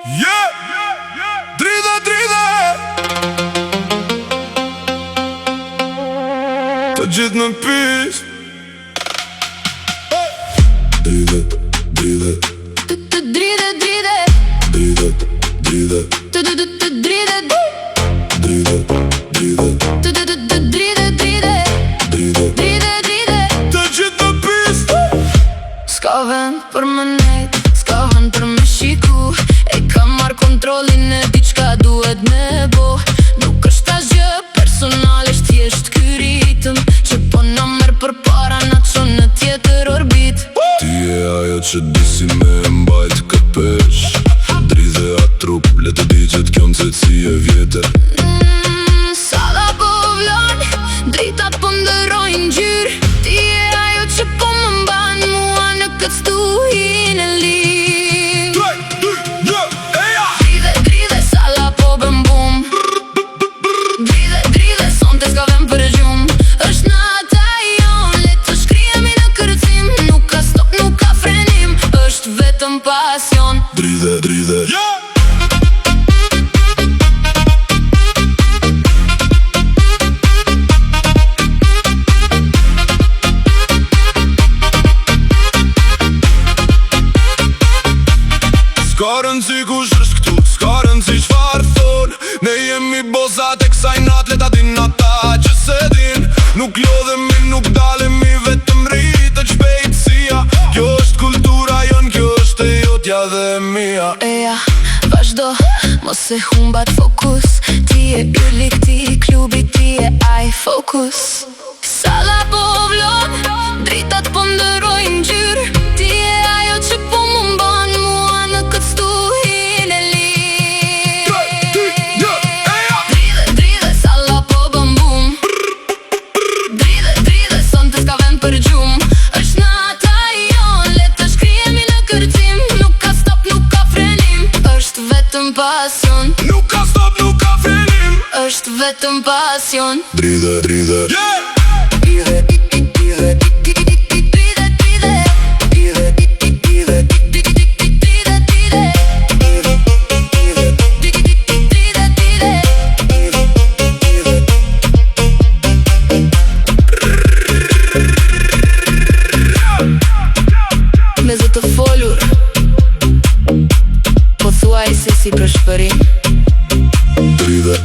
Dridhe, dridhe të gjithë në pis. Dridhe, dridhe Dridhe, dridhe Dridhe, dridhe Dridhe, Dridhe, dridhe dridhe Dridhe, dridhe të gjithë në pis. S'ka vend për më nejt, s'ka vend për më shiku. E ka marrë kontrolin e diçka duhet me bo. Nuk është asgjë personalisht, thjesht ky ritëm që po na merr përpara, na çon në tjetër orbit. Ti e ajo që disi me mbajt këtë pesh. Dridhe a trup, le të di që t'kjon se si e vjetër. Salla po vlon, dritat po ndërrojnë gjyrë. Ti e ajo që po më mban mua në këtë stuhin e lirë. Dridhe, dridhe, salla po bëm bum. Dridhe, dridhe, sonte s'ka vend për gjumë. Është nata jon, le të shkrihemi në kërcim. Nuk ka stop, nuk ka frenim, është vetëm pasion. Dridhe, dridhe S'ka rëndësi kush është këtu, s'ka rëndësi çfarë thon. Ne jemi bozat e kësaj nat, le ta din ata që se din. Nuk lodhemi, nuk dalemi, vetëm rritet shpejtësia. Kjo është kultura jon, kjo është e jotja dhe mia. Eja, vazhdo, mos e humbat fokus. Ti e ylli këti klubi, ti e aj fokus. Salla po vlon, dritat po ndërrojnë gjyrë. Ti e ajo që po më mban mua në këtë stuhin e lirë. Dridhe, dridhe, salla po bëm bum. Dridhe, dridhe, sonte s'ka vend për gjumë. Është nata jon, le të shkrihemi në kërcim. Nuk ka stop, nuk ka frenim, është vetëm pasion. Nuk ka stop, nuk ka frenim, është vetëm pasion. Dridhe, dridhe Dridhe, dridhe, dridhe, me zë të folur, po thuaj se si për shpërim. Dridhe